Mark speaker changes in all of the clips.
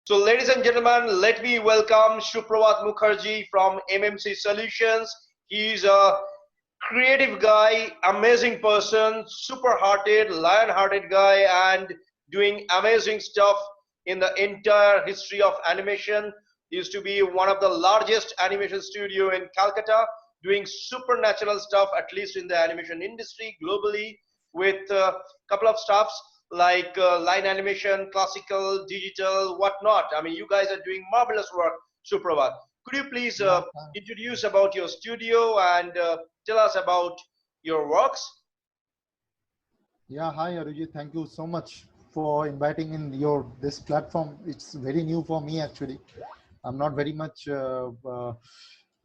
Speaker 1: So, ladies and gentlemen, let me welcome Suprabhat Mukherjee from MMC Solutions. He's a creative guy, amazing person, super-hearted, lion-hearted guy, and doing amazing stuff in the entire history of animation. He used to be one of the largest animation studio in Calcutta, doing supernatural stuff, at least in the animation industry globally, with a couple of stuffs like line animation, classical, digital, whatnot. I mean, you guys are doing marvelous work, Suprabhat. Could you please
Speaker 2: Yeah,
Speaker 1: introduce about your studio and tell us about your works?
Speaker 2: yeah. Hi, Arijit. Thank you so much for inviting in your this platform. It's very new for me actually. I'm not very much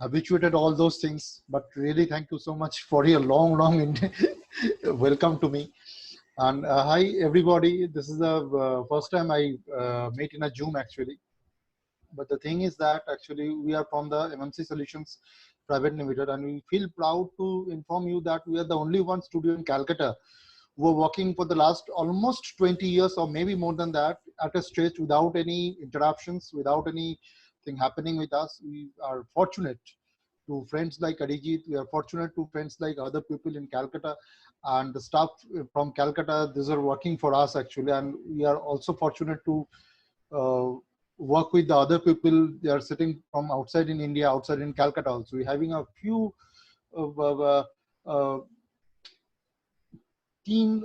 Speaker 2: habituated all those things, but really thank you so much for your long welcome to me. And hi everybody. This is the first time I meet in a Zoom actually. But the thing is that actually we are from the MMC Solutions Private Limited, and we feel proud to inform you that we are the only one studio in Calcutta who are working for the last almost 20 years or maybe more than that at a stretch without any interruptions, without anything happening with us. We are fortunate to friends like Arijit, we are fortunate to friends like other people in Calcutta and the staff from Calcutta, these are working for us actually. And we are also fortunate to uh, work with the other people. They are sitting from outside in India, outside in Calcutta also. We're having a few uh, team,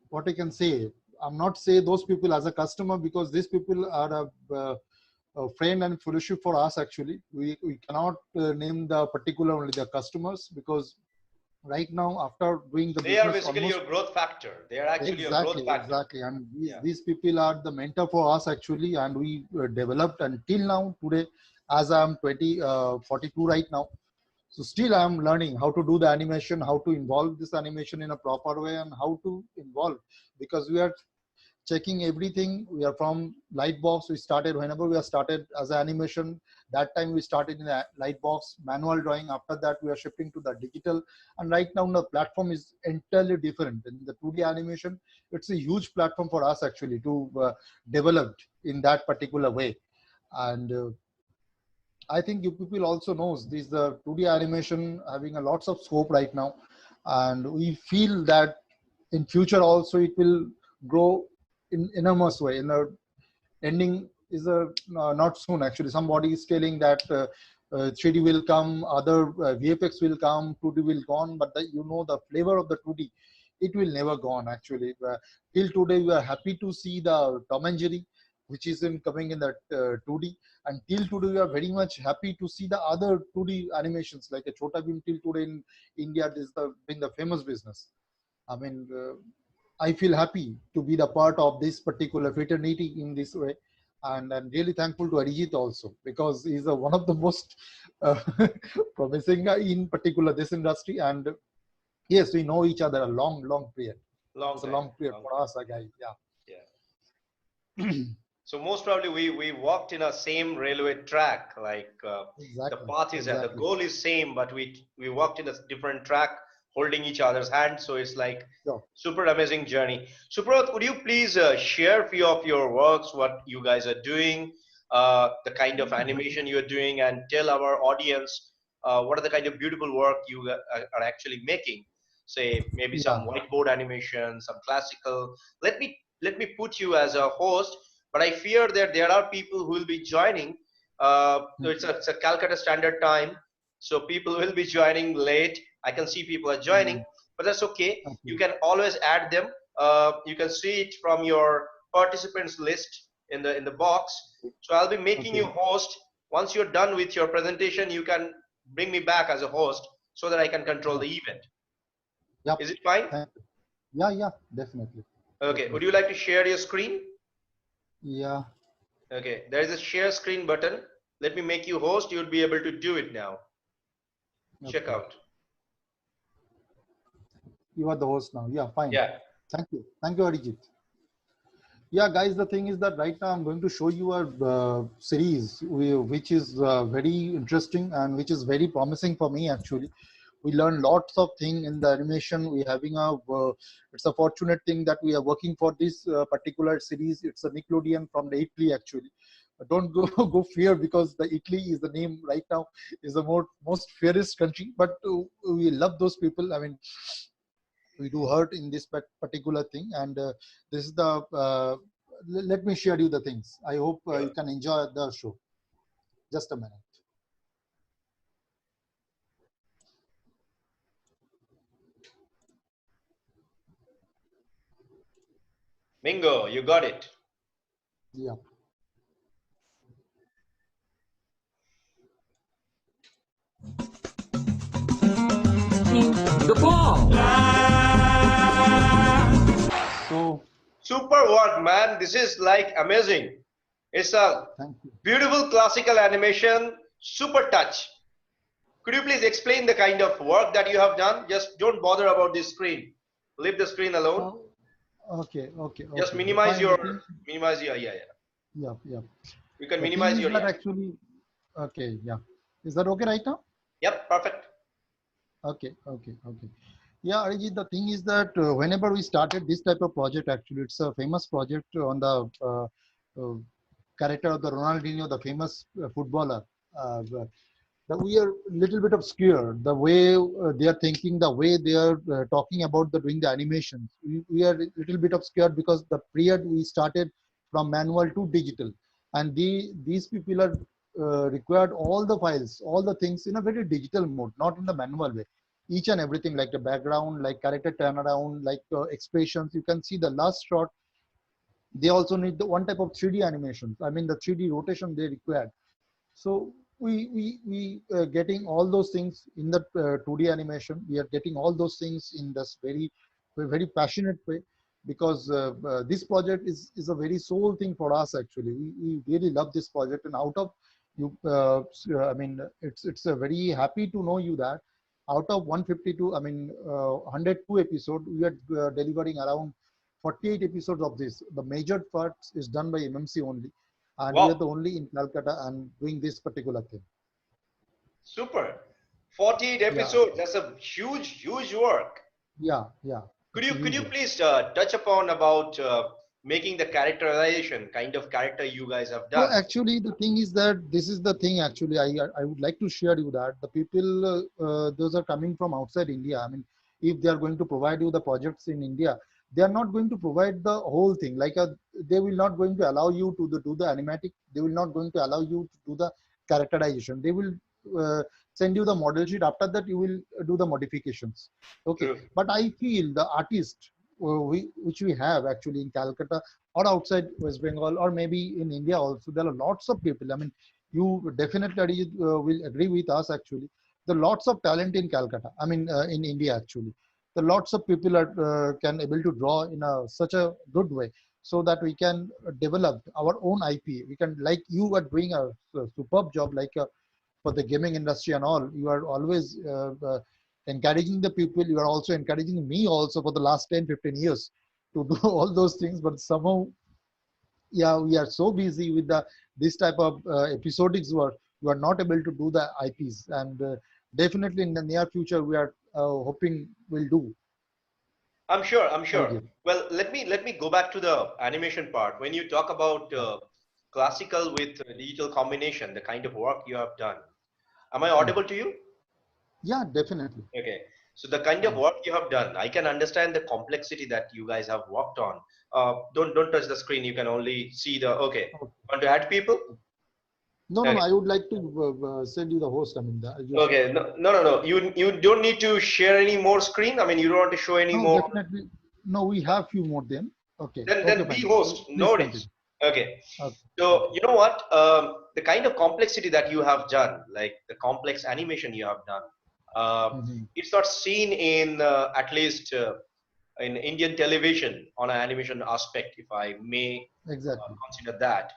Speaker 2: what I can say, I'm not say those people as a customer because these people are a friend and fellowship for us actually. We cannot name the particular only the customers because right now after doing the
Speaker 1: They are
Speaker 2: business
Speaker 1: basically
Speaker 2: almost
Speaker 1: your growth factor. They are actually your growth
Speaker 2: exactly,
Speaker 1: factor.
Speaker 2: exactly. And
Speaker 1: Yeah.
Speaker 2: these people are the mentor for us actually. And we developed until now today, as I'm 42 right now. So still I'm learning how to do the animation, how to involve this animation in a proper way and how to involve because we are checking everything. We are from Lightbox. We started whenever we are started as an animation. That time we started in a Lightbox manual drawing. After that, we are shifting to the digital. And right now, the platform is entirely different. In the 2D animation, it's a huge platform for us actually to develop in that particular way. And I think you people also knows this the 2D animation having a lots of scope right now, and we feel that in future also it will grow in enormous way. In the ending is a not soon actually. Somebody is telling that 3D will come, other VFX will come, 2D will gone, but the, you know the flavor of the 2D, it will never gone actually. Till today we are happy to see the Tom and Jerry, which is in coming in that 2D, and till today we are very much happy to see the other 2D animations like a Chota Bheem till today in India. This is the being the famous business. I mean, I feel happy to be the part of this particular fraternity in this way. And I'm really thankful to Arijit also because he's one of the most uh, promising guy in particular this industry. And yes, we know each other a long, long period.
Speaker 1: Long
Speaker 2: It's a
Speaker 1: time.
Speaker 2: long period
Speaker 1: Long
Speaker 2: for
Speaker 1: time.
Speaker 2: us, a guy. Yeah,
Speaker 1: Yeah. So most probably we walked in a same railway track. Like the
Speaker 2: exactly,
Speaker 1: path is the
Speaker 2: exactly.
Speaker 1: goal is same, but we walked in a different track, holding each other's hand. So it's like
Speaker 2: Sure.
Speaker 1: super amazing journey. Suprath, would you please share a few of your works, what you guys are doing, the kind of animation you are doing, and tell our audience what are the kind of beautiful work you are actually making. Say maybe
Speaker 2: Yeah.
Speaker 1: some whiteboard animation, some classical. Let me put you as a host, but I fear that there are people who will be joining. So it's a Calcutta Standard Time, so people will be joining late. I can see people are joining,
Speaker 2: Mhm.
Speaker 1: but that's okay. You
Speaker 2: Okay.
Speaker 1: can always add them. You can see it from your participants list in the box. So I'll be making you
Speaker 2: Okay.
Speaker 1: host. Once you're done with your presentation, you can bring me back as a host so that I can control
Speaker 2: Sure.
Speaker 1: the event.
Speaker 2: Yep.
Speaker 1: Is it fine?
Speaker 2: Thank you. Yeah, yeah, definitely.
Speaker 1: Okay. Would you
Speaker 2: Definitely.
Speaker 1: like to share your screen?
Speaker 2: Yeah.
Speaker 1: Okay, there is a share screen button. Let me make you host. You'll be able to do it now. Check
Speaker 2: Okay.
Speaker 1: out.
Speaker 2: You are the host now. Yeah, fine.
Speaker 1: Yeah.
Speaker 2: Thank you. Thank you, Arijit. Yeah, guys, the thing is that right now I'm going to show you a series which is very interesting and which is very promising for me actually. We learn lots of things in the animation. We having a it's a fortunate thing that we are working for this particular series. It's a Nickelodeon from the Italy actually. Don't go go fear, because the Italy is the name right now, is the most fairest country. But we love those people. I mean, we do hurt in this particular thing, and this is the let me share you the things. I hope you
Speaker 1: Sure.
Speaker 2: can enjoy the show. Just a minute.
Speaker 1: Bingo, you got it.
Speaker 2: Yeah.
Speaker 3: The ball.
Speaker 2: So
Speaker 1: Super work, man. This is like amazing. It's a
Speaker 2: thank you.
Speaker 1: beautiful classical animation, super touch. Could you please explain the kind of work that you have done? Just don't bother about this screen. Leave the screen alone.
Speaker 2: Oh, okay, okay,
Speaker 1: Just
Speaker 2: okay.
Speaker 1: minimize
Speaker 2: Fine. The
Speaker 1: your,
Speaker 2: thing,
Speaker 1: yeah, yeah.
Speaker 2: yeah, yeah.
Speaker 1: You can
Speaker 2: The thing
Speaker 1: minimize
Speaker 2: is
Speaker 1: your,
Speaker 2: that
Speaker 1: yeah.
Speaker 2: actually, okay, yeah. Is that okay right now?
Speaker 1: Yep, perfect.
Speaker 2: Okay, okay, okay. Yeah, Arijit, the thing is that whenever we started this type of project, actually, it's a famous project on the character of the Ronaldinho, the famous footballer. That we are a little bit obscure. The way they are thinking, the way they are talking about the doing the animations. We are a little bit obscure because the period we started from manual to digital, and these people are required all the files, all the things in a very digital mode, not in the manual way. Each and everything, like the background, like character turnaround, like expressions. You can see the last shot. They also need the one type of 3D animations. I mean, the 3D rotation they required. So we getting all those things in the 2D animation. We are getting all those things in this very passionate way, because this project is a very soul thing for us actually. We really love this project, and out of you, I mean, it's a very happy to know you that out of 152, I mean, 102 episode, we are delivering around 48 episodes of this. The major parts is done by MMC only, and we are
Speaker 1: Wow,
Speaker 2: the only in Calcutta and doing this particular thing.
Speaker 1: super. 48
Speaker 2: Yeah,
Speaker 1: episodes. That's a huge, huge work.
Speaker 2: yeah.
Speaker 1: Could
Speaker 2: It's
Speaker 1: you
Speaker 2: a
Speaker 1: could
Speaker 2: huge
Speaker 1: you
Speaker 2: one.
Speaker 1: please touch upon about making the characterization kind of character you guys have
Speaker 2: So
Speaker 1: done?
Speaker 2: actually, the thing is that this is the thing. Actually, I would like to share you that the people those are coming from outside India. I mean, if they are going to provide you the projects in India, they are not going to provide the whole thing. Like they will not going to allow you to do the animatic. They will not going to allow you to do the characterization. They will send you the model sheet. After that, you will do the modifications. Okay,
Speaker 1: True.
Speaker 2: but I feel the artist which we have actually in Calcutta or outside West Bengal or maybe in India also, there are lots of people. I mean, you definitely will agree with us actually. There are lots of talent in Calcutta. I mean, in India actually, the lots of people are can able to draw in such a good way, so that we can develop our own IP. We can, like you are doing a superb job, like for the gaming industry and all. You are always encouraging the people. You are also encouraging me also for the last 10, 15 years to do all those things, but somehow, yeah, we are so busy with the this type of episodics work, you are not able to do the IPs, and definitely in the near future we are hoping will do.
Speaker 1: I'm sure. I'm sure.
Speaker 2: Arijit.
Speaker 1: Well, let me go back to the animation part. When you talk about
Speaker 2: Yeah.
Speaker 1: classical with digital combination, the kind of work you have done, am I
Speaker 2: Yeah,
Speaker 1: audible to you?
Speaker 2: yeah, definitely.
Speaker 1: Okay. So the kind of
Speaker 2: Yeah.
Speaker 1: work you have done, I can understand the complexity that you guys have worked on. Don't touch the screen. You can only see the. Okay.
Speaker 2: Okay.
Speaker 1: Want to add people?
Speaker 2: No, no, no,
Speaker 1: Okay.
Speaker 2: I would like to send you the host. I mean, just
Speaker 1: Okay. No, no, no, no. You don't need to share any more screen. I mean, you don't want to show any
Speaker 2: no,
Speaker 1: more.
Speaker 2: definitely. No, we have few more them. Okay, okay,
Speaker 1: Then be
Speaker 2: fine.
Speaker 1: host. No
Speaker 2: Please
Speaker 1: worries.
Speaker 2: continue.
Speaker 1: Okay.
Speaker 2: Okay,
Speaker 1: So
Speaker 2: okay.
Speaker 1: you know what? The kind of complexity that you have done, like the complex animation you have done, uh,
Speaker 2: Mhm.
Speaker 1: it's not seen in at least in Indian television on an animation aspect, if I may
Speaker 2: Exactly.
Speaker 1: consider that.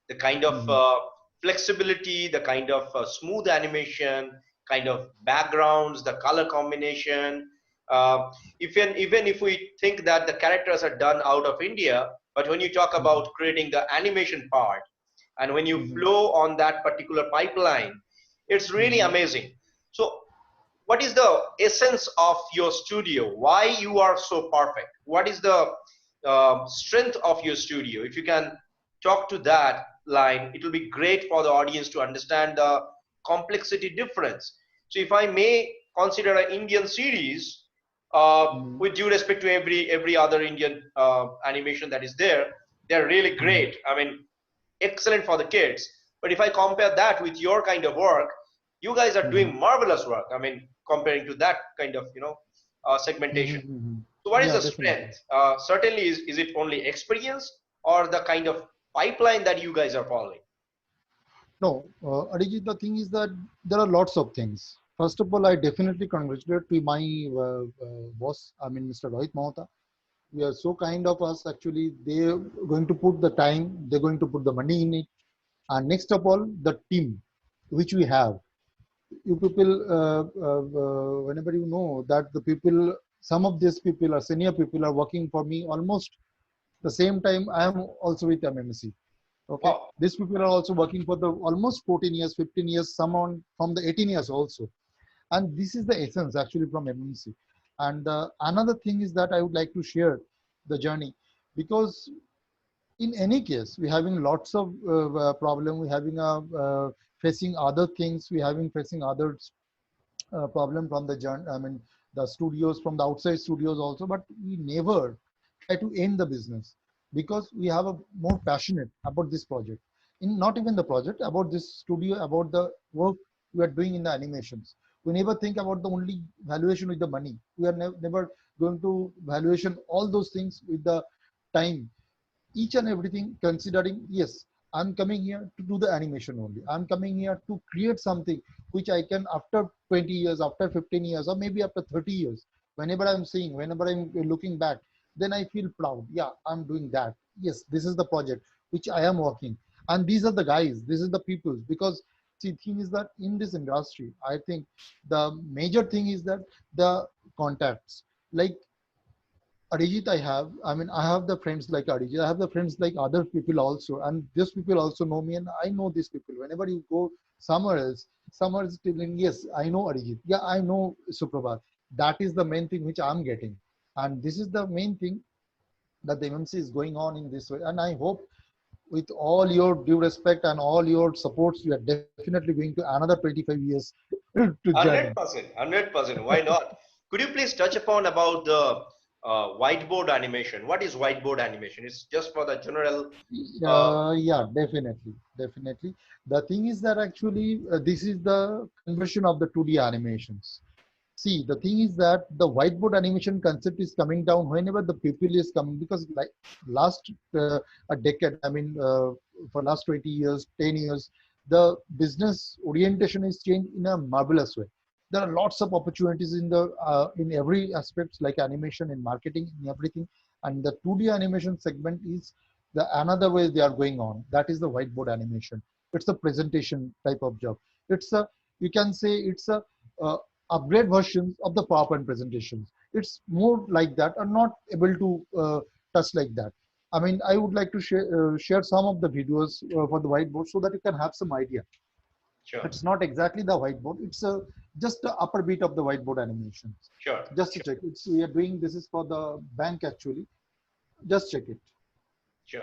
Speaker 1: The kind of
Speaker 2: Mhm.
Speaker 1: flexibility, the kind of smooth animation, kind of backgrounds, the color combination. Uh, even if we think that the characters are done out of India, but when you talk
Speaker 2: Mhm.
Speaker 1: about creating the animation part, and when you
Speaker 2: Mhm.
Speaker 1: flow on that particular pipeline, it's really
Speaker 2: Mhm.
Speaker 1: amazing. So what is the essence of your studio? Why you are so perfect? What is the strength of your studio? If you can talk to that line, it will be great for the audience to understand the complexity difference. So if I may consider an Indian series,
Speaker 2: Mhm.
Speaker 1: with due respect to every other Indian animation that is there, they're really
Speaker 2: Mhm.
Speaker 1: great. I mean, excellent for the kids. But if I compare that with your kind of work, you guys are
Speaker 2: Mhm.
Speaker 1: doing marvelous work. I mean, comparing to that kind of segmentation.
Speaker 2: Mhm. Mhm.
Speaker 1: So what is
Speaker 2: Yeah,
Speaker 1: the
Speaker 2: definitely.
Speaker 1: strength? Certainly, is it only experience or the kind of pipeline that you guys are following?
Speaker 2: No, Arijit, the thing is that there are lots of things. First of all, I definitely congratulate to my boss, I mean, Mr. Rohit Mahota. We are so kind of us, actually. They're going to put the time, they're going to put the money in it. And next of all, the team which we have. You people, whenever you know that the people, some of these people are senior people are working for me almost the same time I am also with MMC. Okay,
Speaker 1: Wow.
Speaker 2: these people are also working for the almost 14 years, 15 years, some on from the 18 years also. And this is the essence actually from MMC. And another thing is that I would like to share the journey, because in any case we're having lots of problem, we're having a facing other things, we're having facing other problem from the I mean the studios, from the outside studios also, but we never try to end the business, because we have a more passionate about this project, in not even the project, about this studio, about the work we are doing in the animations. We never think about the only valuation with the money. We are never going to valuation all those things with the time, each and everything, considering, yes, I'm coming here to do the animation only, I'm coming here to create something which I can, after 20 years, after 15 years, or maybe after 30 years, whenever I'm seeing, whenever I'm looking back, then I feel proud. Yeah, I'm doing that. Yes, this is the project which I am working, and these are the guys, this is the people. Because see, thing is that in this industry, I think the major thing is that the contacts, like Arijit, I mean, I have the friends like Arijit, I have the friends like other people also, and these people also know me, and I know these people. Whenever you go somewhere is telling, yes, I know Arijit, yeah, I know Suprabhat. That is the main thing which I'm getting, and this is the main thing that the MMC is going on in this way. And I hope, with all your due respect and all your supports, we are definitely going to another 25 years to journey.
Speaker 1: 100%, 100%. Why not? Could you please touch upon about the whiteboard animation? What is whiteboard animation? It's just for the general. Uh,
Speaker 2: Yeah, definitely, definitely. The thing is that actually this is the conversion of the 2D animations. See, the thing is that the whiteboard animation concept is coming down whenever the people is coming, because like last a decade, I mean, for last 20 years, 10 years, the business orientation is changed in a marvelous way. There are lots of opportunities in every aspects, like animation, in marketing, in everything, and the 2D animation segment is the another way they are going on. That is the whiteboard animation. It's a presentation type of job. It's a, you can say it's a upgrade versions of the PowerPoint presentations. It's more like that, and not able to touch like that. I mean, I would like to share some of the videos for the whiteboard so that you can have some idea.
Speaker 1: sure,
Speaker 2: It's not exactly the whiteboard. It's just the upper bit of the whiteboard animations.
Speaker 1: sure,
Speaker 2: Just to
Speaker 1: sure,
Speaker 2: check. It's we are doing this is for the bank actually. Just check it.
Speaker 1: sure.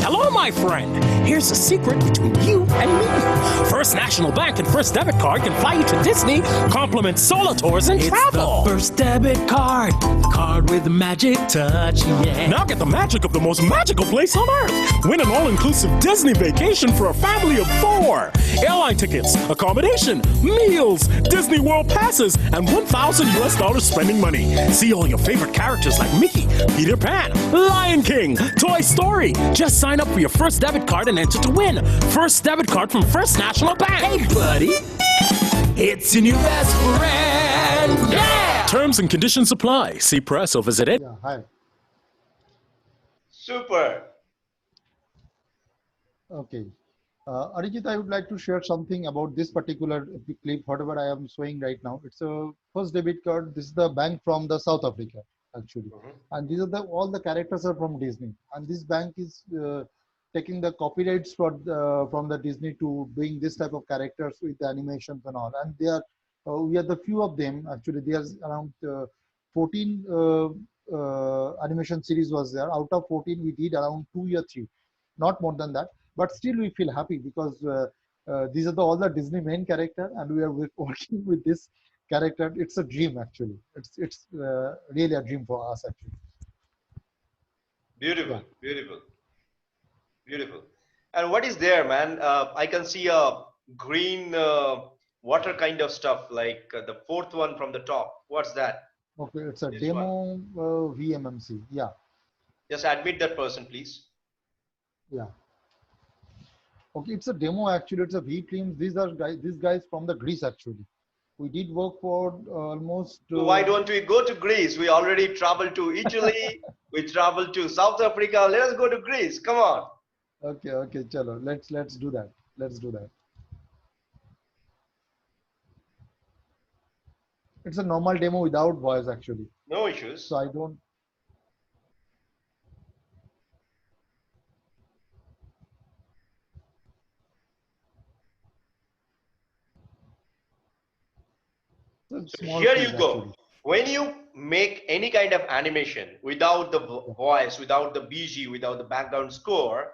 Speaker 3: Hello, my friend. Here's a secret between you and me. First National Bank and First Debit Card can fly you to Disney, compliment solo tours and travel. The First Debit Card, card with a magic touch, yeah. Now get the magic of the most magical place on earth. Win an all-inclusive Disney vacation for a family of 4. Airline tickets, accommodation, meals, Disney World passes, and $1,000 spending money. See all your favorite characters like Mickey, Peter Pan, Lion King, Toy Story. Just sign up for your First Debit Card and enter to win. First Debit Card from First National Bank. Hey, buddy. It's your new best friend. Yeah! Terms and conditions apply. See press or visit it.
Speaker 2: Yeah, hi.
Speaker 1: Super.
Speaker 2: Okay. Arijit, I would like to share something about this particular clip, whatever I am showing right now. It's a first debit card. This is the bank from the South Africa, actually.
Speaker 1: Mhm.
Speaker 2: And these are the all the characters are from Disney. And this bank is taking the copyrights from the Disney to doing this type of characters with the animations and all. And they are we are the few of them actually. There's around 14 animation series was there. Out of 14, we did around 2 or 3, not more than that, but still we feel happy because these are all the Disney main character, and we are working with this character. It's a dream actually. It's really a dream for us actually.
Speaker 1: Beautiful,
Speaker 2: Yeah.
Speaker 1: beautiful, beautiful. And what is there, man? I can see a green water kind of stuff, like the fourth one from the top. What's that?
Speaker 2: Okay, it's a
Speaker 1: This one.
Speaker 2: demo VMMC. Yeah,
Speaker 1: Just admit that person, please.
Speaker 2: yeah. Okay, it's a demo actually. It's a V teams. These guys from the Greece actually. We did work for almost.
Speaker 1: So why don't we go to Greece? We already traveled to Italy. We traveled to South Africa. Let us go to Greece. Come on.
Speaker 2: Okay, okay, chalo. Let's do that. Let's do that. It's a normal demo without voice actually.
Speaker 1: No
Speaker 2: So
Speaker 1: issues.
Speaker 2: I don't. It's a
Speaker 1: So
Speaker 2: small
Speaker 1: here
Speaker 2: clip
Speaker 1: you go.
Speaker 2: actually.
Speaker 1: When you make any kind of animation without the
Speaker 2: Yeah,
Speaker 1: voice, without the BG, without the background score,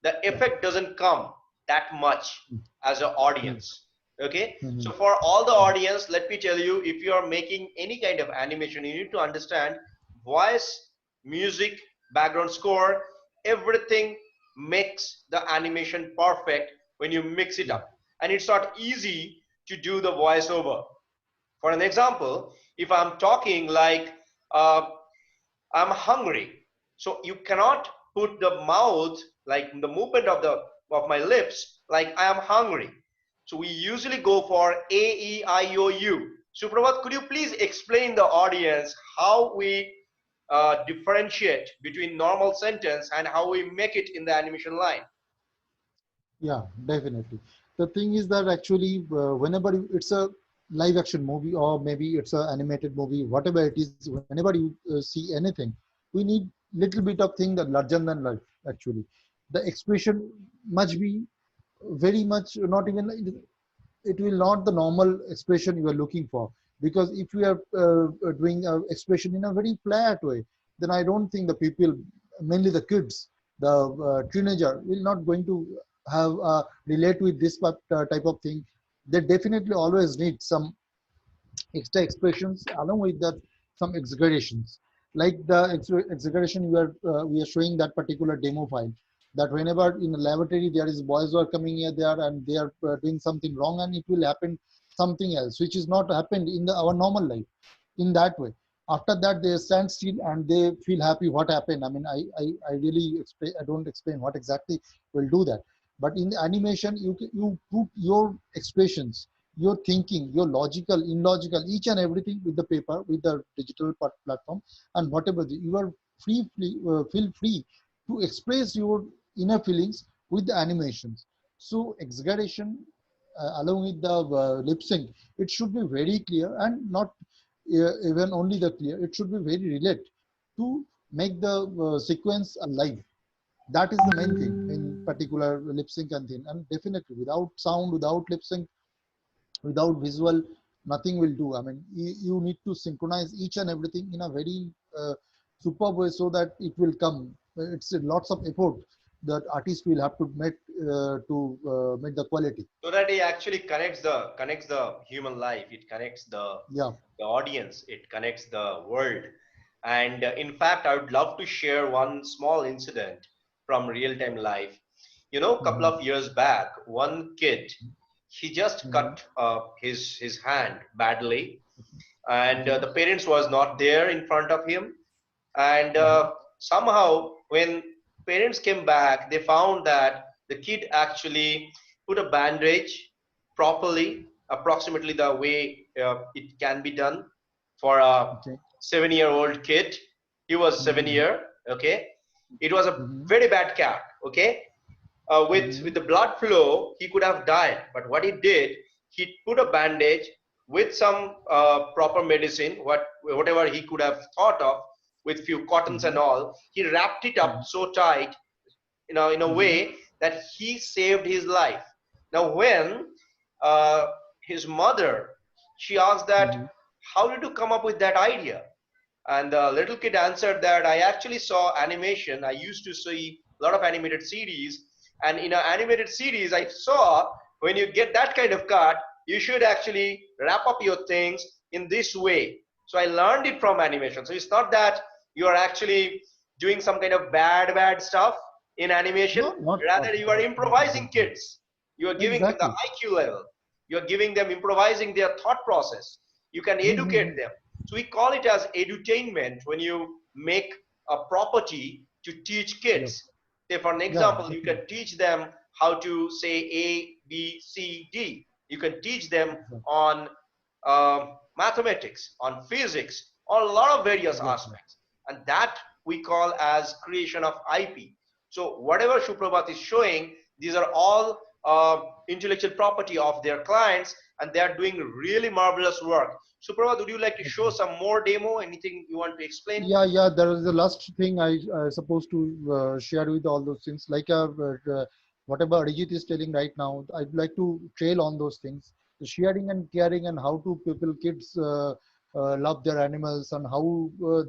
Speaker 1: the
Speaker 2: yeah.
Speaker 1: effect doesn't come that much
Speaker 2: Mm,
Speaker 1: as an
Speaker 2: mm,
Speaker 1: audience. Okay.
Speaker 2: mm,
Speaker 1: So for all the
Speaker 2: mm,
Speaker 1: audience, let me tell you, if you are making any kind of animation, you need to understand voice, music, background score, everything makes the animation perfect when you mix it
Speaker 2: yeah,
Speaker 1: up. And it's not easy to do the voiceover. For an example, if I'm talking like uh, I'm hungry, so you cannot put the mouth like the movement of my lips like I am hungry. So we usually go for A-E-I-O-U. Suprabhat, could you please explain the audience how we differentiate between normal sentence and how we make it in the animation line?
Speaker 2: yeah, definitely. The thing is that actually, whenever it's a live action movie or maybe it's a animated movie, whatever it is, whenever you see anything, we need little bit of thing that larger than life actually. The expression must be very much not even it will not the normal expression you are looking for, because if you are doing a expression in a very flat way, then I don't think the people, mainly the kids, the teenager, will not going to have relate with this type of thing. They definitely always need some extra expressions along with that, some exaggerations, like the exaggeration we are showing that particular demo file, that whenever in a laboratory there is boys who are coming here there and they are doing something wrong, and it will happen something else which is not happened in our normal life in that way. After that they stand still and they feel happy what happened. I mean, I really explain, I don't explain what exactly will do that, but in the animation you put your expressions, your thinking, your logical, illogical, each and everything with the paper, with the digital platform, and whatever you are feel free to express your inner feelings with the animations. So exaggeration, along with the lip sync, it should be very clear and not even only the clear. It should be very relate to make the sequence alive. That is the main thing in particular lip sync and thing. And definitely without sound, without lip sync, without visual, nothing will do. I mean, you need to synchronize each and everything in a very superb way so that it will come. It's lots of effort that artists will have to make the quality.
Speaker 1: So that it actually connects the human life. It connects
Speaker 2: Yeah.
Speaker 1: the audience. It connects the world. And in fact, I would love to share one small incident from real time life. You know, a couple
Speaker 2: Hmm.
Speaker 1: of years back, one kid, he just
Speaker 2: Hmm.
Speaker 1: cut his hand badly, and
Speaker 2: Okay.
Speaker 1: the parents was not there in front of him. And
Speaker 2: Hmm.
Speaker 1: somehow when parents came back, they found that the kid actually put a bandage properly, approximately the way it can be done for a
Speaker 2: Okay.
Speaker 1: 7-year-old kid. He was seven
Speaker 2: Hmm.
Speaker 1: year, okay. It was a
Speaker 2: Mm-hmm.
Speaker 1: very bad cat. Okay, with
Speaker 2: Mm-hmm.
Speaker 1: the blood flow, he could have died. But what he did, he put a bandage with some proper medicine, whatever he could have thought of, with few cottons and
Speaker 2: Mm-hmm.
Speaker 1: all. He wrapped it up so tight, in a
Speaker 2: Mm-hmm.
Speaker 1: way that he saved his life. Now, when uh, his mother, she asked that,
Speaker 2: Mm-hmm.
Speaker 1: how did you come up with that idea? And the little kid answered that I actually saw animation. I used to see a lot of animated series. And in an animated series, I saw when you get that kind of cut, you should actually wrap up your things in this way. So I learned it from animation. So it's not that you are actually doing some kind of bad stuff in animation.
Speaker 2: No, not
Speaker 1: Rather,
Speaker 2: not
Speaker 1: you are
Speaker 2: not
Speaker 1: improvising
Speaker 2: exactly.
Speaker 1: kids. You are giving them the
Speaker 2: Exactly.
Speaker 1: IQ level. You are giving them improvising their thought process. You can
Speaker 2: Mm-hmm.
Speaker 1: educate them. So we call it as edutainment when you make a property to teach
Speaker 2: Yep.
Speaker 1: kids. Say for an
Speaker 2: Yeah,
Speaker 1: example, you
Speaker 2: definitely.
Speaker 1: can teach them how to say A, B, C, D. You can teach them
Speaker 2: Exactly.
Speaker 1: on mathematics, on physics, on a lot of various
Speaker 2: Exactly.
Speaker 1: aspects. And that we call as creation of IP. So whatever Suprabhat is showing, these are all intellectual property of their clients, and they are doing really marvelous work. Suprabhat, would you like to show
Speaker 2: Okay.
Speaker 1: some more demo? Anything you want to explain?
Speaker 2: Yeah, yeah. There is the last thing I supposed to share with all those things. Like whatever Arijit is telling right now, I'd like to trail on those things. The sharing and caring and how to people, kids love their animals and how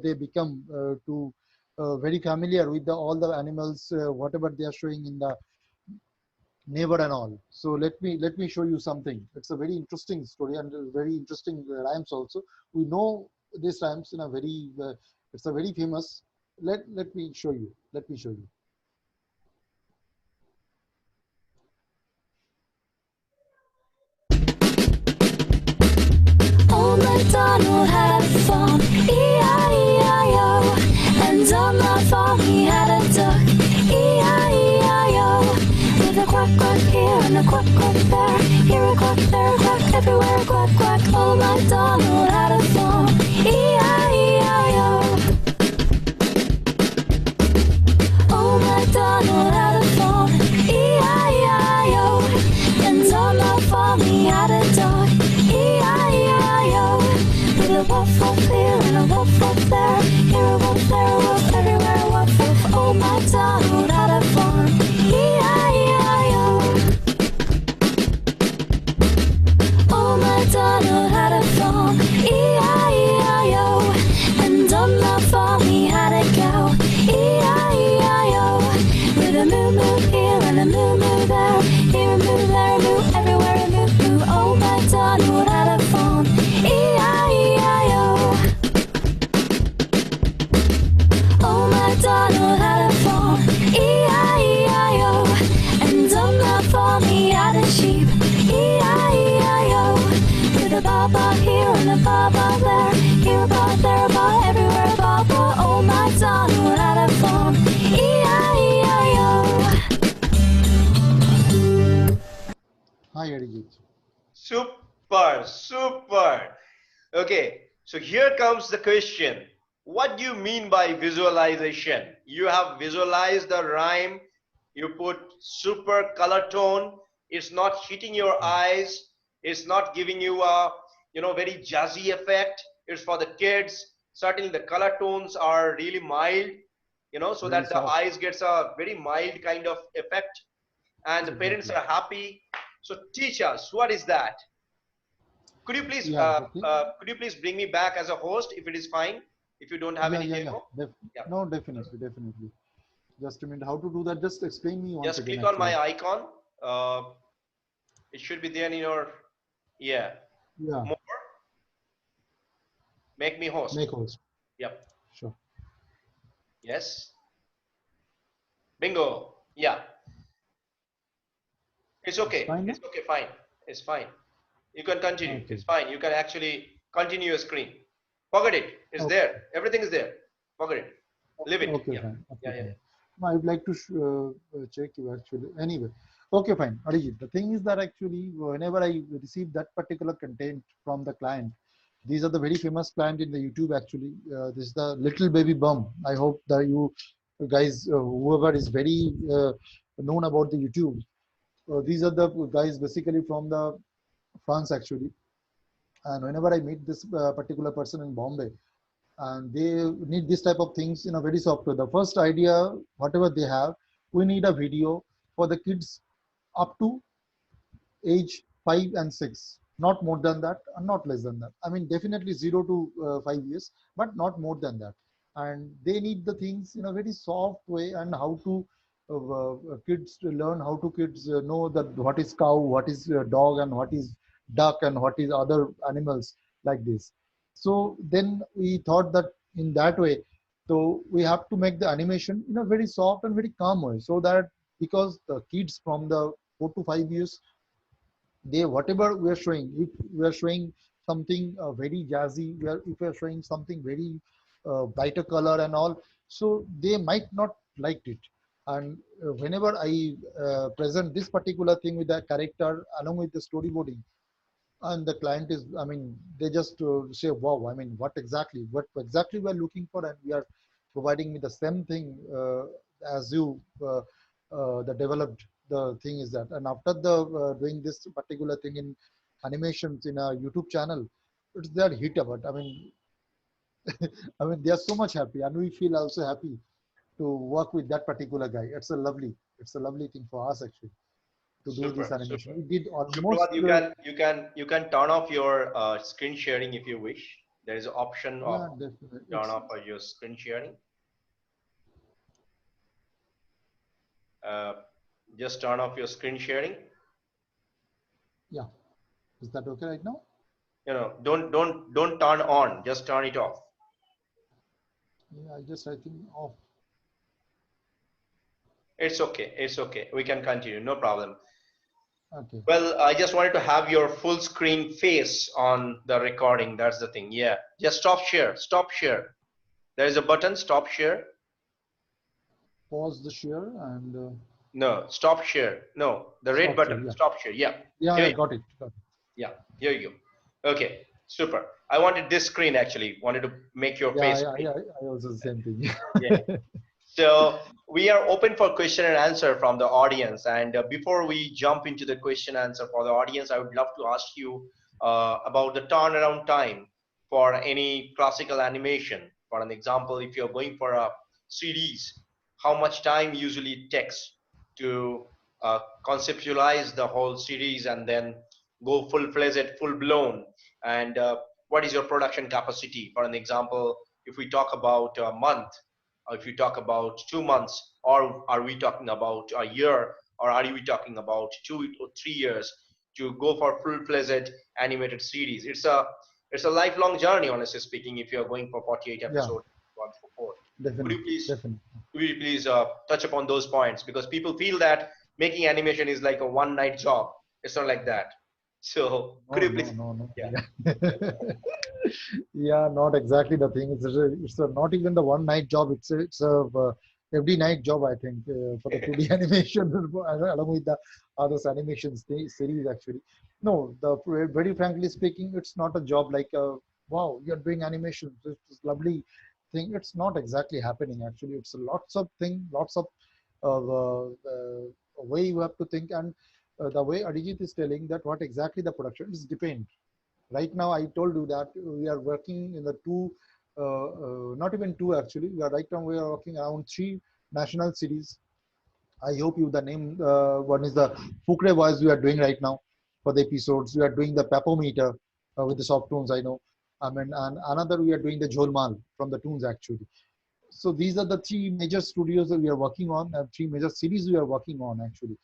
Speaker 2: they become to very familiar with all the animals, whatever they are showing in the neighbor and all. So let me show you something. It's a very interesting story and very interesting rhymes also. We know these rhymes in a very it's a very famous. Let me show you. Let me show you.
Speaker 4: Old MacDonald had a farm, E-I-E-I-O. And on that farm he had a duck, E-I-E-I-O. With a quack quack here and a quack quack there, here a quack, there a quack, everywhere a quack quack. Old MacDonald had a farm, E-I-E-I-O. Old MacDonald had a farm, E-I-E-I-O. And on that farm he had a dog, E-I-E-I-O. With a woof woof here and a woof woof there, here a woof, there a woof, everywhere a woof woof. Old MacDonald had a farm, E-I-E-I-O. Old MacDonald had a farm, E-I-E-I-O. And on that farm he had a cow, E-I-E-I-O. With a moo moo here and a moo moo there, here a moo, there a moo, everywhere a moo moo. Old MacDonald had a farm, E-I-E-I-O. Old MacDonald had a farm, E-I-E-I-O. And on that farm he had a sheep, E-I-E-I-O. With a baba here and a baba there, here a baba, there a baba, everywhere a baba. Old MacDonald had a farm, E-I-E-I-O.
Speaker 2: Hi Arijit.
Speaker 1: Super, super. Okay, so here comes the question. What do you mean by visualization? You have visualized the rhyme, you put super color tone, it's not hitting your eyes, it's not giving you a very jazzy effect. It's for the kids. Certainly the color tones are really mild, so
Speaker 2: Very
Speaker 1: that the
Speaker 2: soft.
Speaker 1: eyes gets a very mild kind of effect and the parents
Speaker 2: Exactly.
Speaker 1: are happy. So teach us, what is that?
Speaker 2: Yeah. The thing.
Speaker 1: Could you please bring me back as a host if it is fine? If you don't have
Speaker 2: Yeah.
Speaker 1: any
Speaker 2: Yeah. Yeah.
Speaker 1: demo, yeah.
Speaker 2: No, definitely, definitely. Just a minute. How to do that? Just explain me once
Speaker 1: Just
Speaker 2: again.
Speaker 1: click on
Speaker 2: Actually.
Speaker 1: my icon. Uh, it should be there in your, yeah.
Speaker 2: Yeah.
Speaker 1: More, make me host.
Speaker 2: Make host.
Speaker 1: Yep.
Speaker 2: Sure.
Speaker 1: Yes. Bingo. Yeah. It's
Speaker 2: It's
Speaker 1: okay.
Speaker 2: fine now.
Speaker 1: It's okay. Fine. It's fine. You can continue.
Speaker 2: Okay.
Speaker 1: It's fine. You can actually continue your screen. Forget it. It's
Speaker 2: Okay.
Speaker 1: there. Everything is there. Forget it. Leave it.
Speaker 2: Okay,
Speaker 1: Yeah.
Speaker 2: fine. Okay,
Speaker 1: Yeah. Yeah.
Speaker 2: fine. No, I would like to check you actually. Anyway, okay, fine. Arijit, the thing is that actually, whenever I receive that particular content from the client, these are the very famous client in the YouTube actually. This is the little baby bum. I hope that you guys, whoever is very known about the YouTube. These are the guys basically from the France actually. And whenever I meet this particular person in Bombay, and they need this type of things in a very software. The first idea, whatever they have, we need a video for the kids up to age 5 and 6, not more than that and not less than that. I mean, definitely 0 to 5 years, but not more than that. And they need the things in a very soft way, and how to kids to learn, how to kids know that what is cow, what is dog, and what is duck, and what is other animals like this. So then we thought that in that way, so we have to make the animation in a very soft and very calm way, so that because the kids from the 4 to 5 years, they whatever we are showing, if we are showing something very jazzy, if we are showing something very brighter color and all, so they might not like it. And whenever I present this particular thing with the character along with the storyboarding, and the client is, I mean, they just say, wow, I mean, what exactly we are looking for, and we are providing me the same thing as you the developed the thing is that. And after the doing this particular thing in animations in a YouTube channel, it's their hit about, I mean, I mean, they are so much happy, and we feel also happy to work with that particular guy. It's a lovely thing for us actually to do this
Speaker 1: Super,
Speaker 2: animation.
Speaker 1: super.
Speaker 2: We did
Speaker 1: Suprabhat,
Speaker 2: almost
Speaker 1: you can turn off your screen sharing if you wish. There is an option of
Speaker 2: yeah, definitely.
Speaker 1: turn off your screen sharing. Uh, just turn off your screen sharing.
Speaker 2: Yeah. Is that okay right now?
Speaker 1: Don't turn on. Just turn it off.
Speaker 2: Yeah, I think off.
Speaker 1: It's okay. It's okay. We can continue. No problem.
Speaker 2: Okay.
Speaker 1: Well, I just wanted to have your full screen face on the recording. That's the thing. Yeah. Just stop share. Stop share. There is a button. Stop share.
Speaker 2: Pause the share and
Speaker 1: No. Stop share. No. The red
Speaker 2: stop share.
Speaker 1: button.
Speaker 2: Yeah.
Speaker 1: Stop share. Yeah.
Speaker 2: Yeah,
Speaker 1: Here
Speaker 2: I
Speaker 1: you go.
Speaker 2: got it. Got it.
Speaker 1: Yeah. Here you go. Okay. Super. I wanted this screen actually. Wanted to make your
Speaker 2: Yeah,
Speaker 1: face
Speaker 2: I
Speaker 1: big.
Speaker 2: also the same thing.
Speaker 1: Yeah. So we are open for question and answer from the audience. And before we jump into the question answer for the audience, I would love to ask you about the turnaround time for any classical animation. For an example, if you're going for a series, how much time usually it takes to conceptualize the whole series and then go full-fledged, full-blown? And what is your production capacity? For an example, if we talk about a month, or if you talk about 2 months, or are we talking about a year, or are we talking about 2 or 3 years to go for full-fledged animated series? It's a lifelong journey, honestly speaking, if you're going for 48
Speaker 2: Yeah,
Speaker 1: episodes, one for four. Could
Speaker 2: definitely,
Speaker 1: you please
Speaker 2: definitely.
Speaker 1: could you please touch upon those points, because people feel that making animation is like a one night job. It's not like that. So could
Speaker 2: No,
Speaker 1: you
Speaker 2: no,
Speaker 1: please?
Speaker 2: no, no.
Speaker 1: Yeah.
Speaker 2: Yeah. Yeah, not exactly the thing. Not even the one night job. It's a every night job, I think, for the 2D animation along with the others animation series actually. No, very frankly speaking, it's not a job like wow, you're doing animation. It's lovely thing. It's not exactly happening actually. It's lots of thing, lots of way you have to think, and the way Arijit is telling that what exactly the production is depend. Right now, I told you that we are working in the two, not even two actually. Right now we are working around 3 national series. I hope you the name. One is the Fukre voice we are doing right now for the episodes. We are doing the Papometer with the soft tunes. I know. I mean, and another we are doing the Jholmal from the tunes actually. So these are the 3 major studios that we are working on, and 3 major series we are working on actually.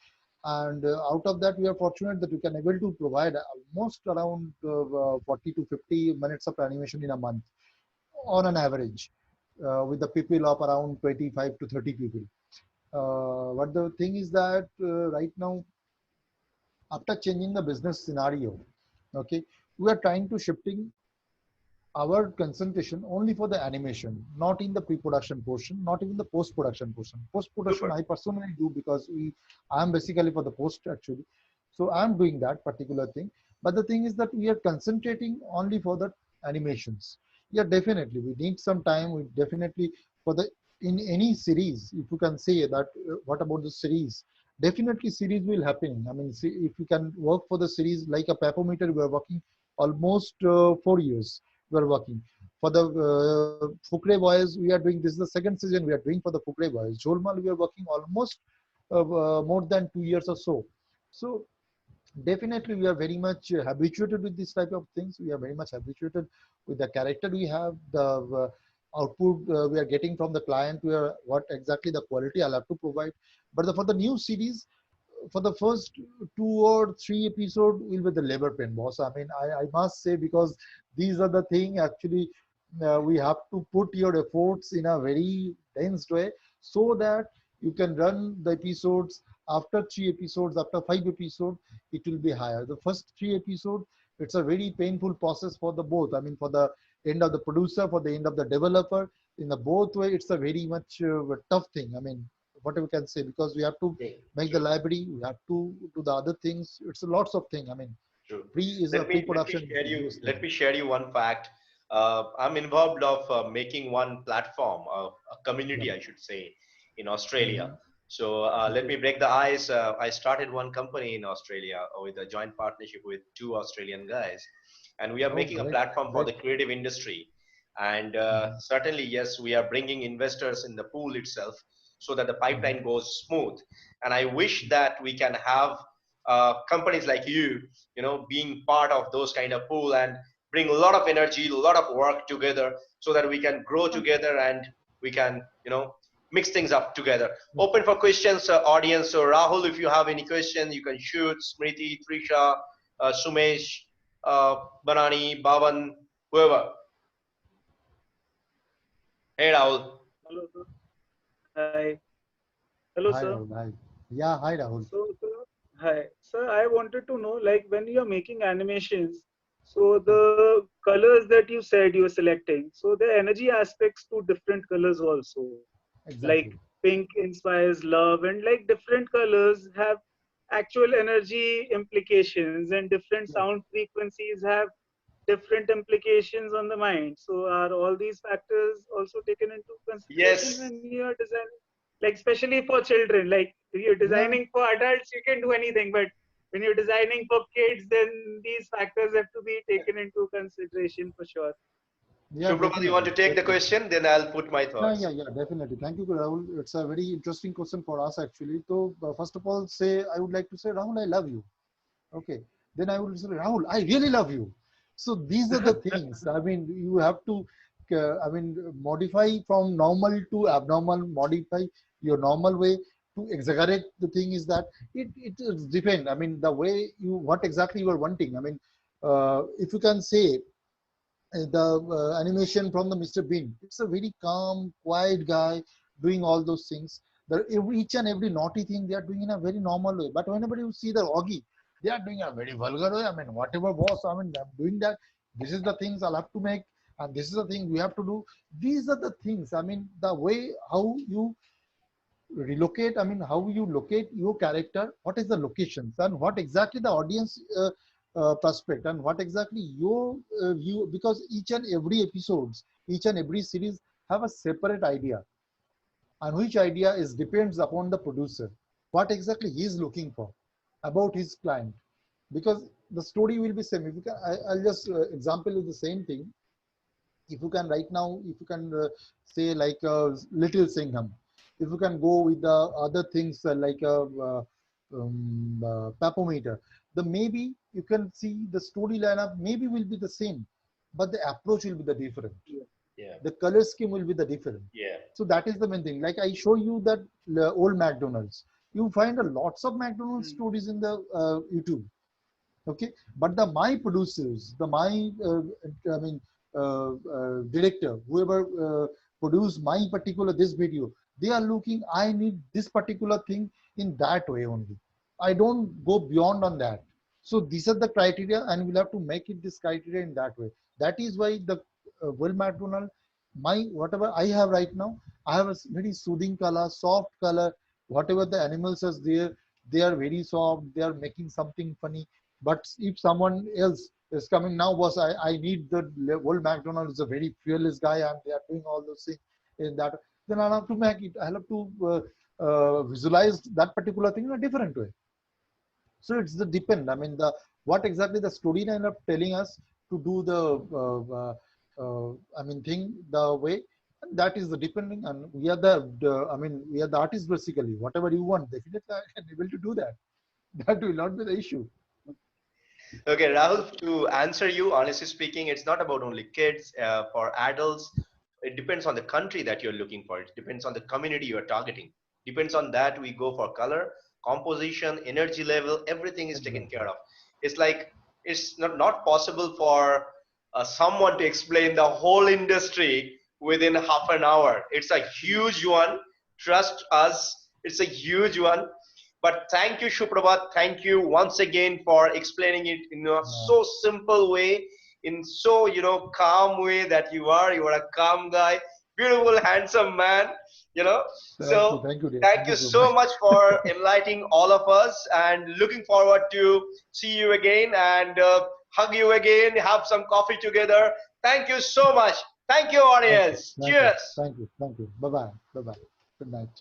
Speaker 2: And out of that, we are fortunate that we can able to provide almost around 40 to 50 minutes of animation in a month on an average, with the people of around 25 to 30 people. But the thing is that right now, after changing the business scenario, okay, we are trying to shifting our concentration only for the animation, not in the pre-production portion, not even the post-production portion. Post-production,
Speaker 1: Super.
Speaker 2: I personally do because I'm basically for the post actually. So I'm doing that particular thing. But the thing is that we are concentrating only for the animations. Yeah, definitely. We need some time. We definitely for the in any series, if you can say that, what about the series? Definitely series will happen. I mean, see, if you can work for the series like a papometer, we are working almost 4 years. We are working for the Fukre Boys. We are doing, this is the second season we are doing for the Fukre Boys. Jolmal, we are working almost more than 2 years or so. So definitely we are very much habituated with this type of things. We are very much habituated with the character we have, the output we are getting from the client, we are what exactly the quality I'll have to provide. But for the new series, for the first 2 or 3 episode will be the labor pain, boss. I mean, I must say, because these are the thing actually, we have to put your efforts in a very dense way so that you can run the episodes. After 3 episodes, after 5 episodes, it will be higher. The first 3 episodes, it's a very painful process for the both. I mean, for the end of the producer, for the end of the developer, in the both way, it's a very much tough thing. I mean, whatever we can say, because we have to
Speaker 1: Okay,
Speaker 2: make the
Speaker 1: true,
Speaker 2: library, we have to do the other things. It's lots of thing. I mean,
Speaker 1: true.
Speaker 2: pre is a
Speaker 1: Let me
Speaker 2: pre-production
Speaker 1: share you
Speaker 2: those
Speaker 1: let
Speaker 2: things.
Speaker 1: me share you one fact. I'm involved of making one platform, a
Speaker 2: Yeah.
Speaker 1: community, I should say, in Australia.
Speaker 2: Mhm.
Speaker 1: So let
Speaker 2: Okay.
Speaker 1: me break the ice. I started one company in Australia with a joint partnership with two Australian guys, and we are
Speaker 2: Oh,
Speaker 1: making a
Speaker 2: great,
Speaker 1: platform for
Speaker 2: great.
Speaker 1: the creative industry. And
Speaker 2: Mhm.
Speaker 1: certainly, yes, we are bringing investors in the pool itself so that the
Speaker 2: Mhm.
Speaker 1: pipeline goes smooth. And I wish that we can have companies like you, being part of those kind of pool and bring a lot of energy, a lot of work together so that we can grow together and we can, mix things up together. Open for questions, audience. So Rahul, if you have any question, you can shoot. Smriti, Trisha, Sumesh, Banani, Bhavan, whoever. Hey Rahul.
Speaker 5: Hello, sir. Hi. Hello,
Speaker 2: Hi,
Speaker 5: sir.
Speaker 2: Rahul. Hi. Yeah, hi, Rahul.
Speaker 5: Sir, hi. Sir, I wanted to know, like, when you're making animations, so the colors that you said you were selecting, so the energy aspects to different colors also. Like,
Speaker 2: Exactly.
Speaker 5: pink inspires love, and like different colors have actual energy implications, and different
Speaker 2: Yes.
Speaker 5: sound frequencies have different implications on the mind. So are all these factors also taken into consideration
Speaker 1: Yes.
Speaker 5: when you are designing? Like especially for children, like if you're
Speaker 2: Yeah,
Speaker 5: designing for adults, you can do anything, but when you're designing for kids, then these factors have to be taken into consideration for sure.
Speaker 2: yeah,
Speaker 1: Suprabhat, you want
Speaker 2: definitely,
Speaker 1: to take the
Speaker 2: definitely.
Speaker 1: question? Then I'll put my
Speaker 2: Yeah,
Speaker 1: thoughts.
Speaker 2: yeah, yeah, definitely. Thank you, Rahul. It's a very interesting question for us actually. So, first of all, say I would like to say, Rahul, I love you. Okay. Then I would say, Rahul, I really love you. So these are the things. I mean, you have to, I mean, modify from normal to abnormal, modify your normal way to exaggerate. The thing is that it is depend. I mean, the way you, what exactly you are wanting. I mean, if you can say the animation from the Mr. Bean. It's a very calm, quiet guy doing all those things. Each and every naughty thing they are doing in a very normal way. But whenever you see the Augie, they are doing a very vulgar way. I mean, whatever was, I mean, I'm doing that. This is the things I'll have to make, and this is the thing we have to do. These are the things. I mean, the way how you relocate, I mean, how you locate your character, what is the locations, and what exactly the audience prospect, and what exactly your view, because each and every episodes, each and every series have a separate idea, and which idea is depends upon the producer, what exactly he is looking for about his client, because the story will be same. If you can, I'll just example with the same thing. If you can right now, if you can say like Little Singham, if you can go with the other things like a papometer, the maybe you can see the story lineup maybe will be the same, but the approach will be the different,
Speaker 5: Yeah.
Speaker 1: Yeah.
Speaker 2: the color scheme will be the different.
Speaker 1: Yeah.
Speaker 2: So that is the main thing. Like I show you that old McDonald's, you find a lots of McDonald's
Speaker 5: Hmm.
Speaker 2: stories in the YouTube. Okay, but the my producers, the my I mean director, whoever produced my particular this video, they are looking, I need this particular thing in that way only, I don't go beyond on that. So these are the criteria, and we'll have to make it this criteria in that way. That is why the well McDonald, my whatever I have right now, I have a very soothing color, soft color. Whatever the animals are there, they are very soft, they are making something funny. But if someone else is coming now, boss, I need the old McDonald is a very fearless guy, and they are doing all those things in that. then I'll have to make it. I'll have to visualize that particular thing in a different way. So it's the depend. I mean, the what exactly the storyline of telling us to do the I mean thing the way, and that is the depending. And we are the I mean we are the artists basically. Whatever you want, definitely I can able to do that. That will not be the issue.
Speaker 1: Okay, Rahul, to answer you, honestly speaking, it's not about only kids. For adults, it depends on the country that you're looking for. It depends on the community you're targeting. Depends on that, we go for color, composition, energy level, everything is taken
Speaker 2: Exactly.
Speaker 1: care of. It's like it's not possible for someone to explain the whole industry within half an hour. It's a huge one. Trust us, it's a huge one. But thank you, Suprabhat. Thank you once again for explaining it in a
Speaker 2: Uh,
Speaker 1: so simple way, in so calm way that you are. You are a calm guy, beautiful, handsome man. So
Speaker 2: thank you, dear.
Speaker 1: thank
Speaker 2: Thank
Speaker 1: you
Speaker 2: you so
Speaker 1: so
Speaker 2: much.
Speaker 1: much for enlightening all of us, and looking forward to see you again and hug you again, have some coffee together. Thank you so much. Thank you,
Speaker 2: Thank you.
Speaker 1: audience.
Speaker 2: Thank you.
Speaker 1: Cheers.
Speaker 2: Thank you. Thank you. Bye bye. Bye bye. Good night.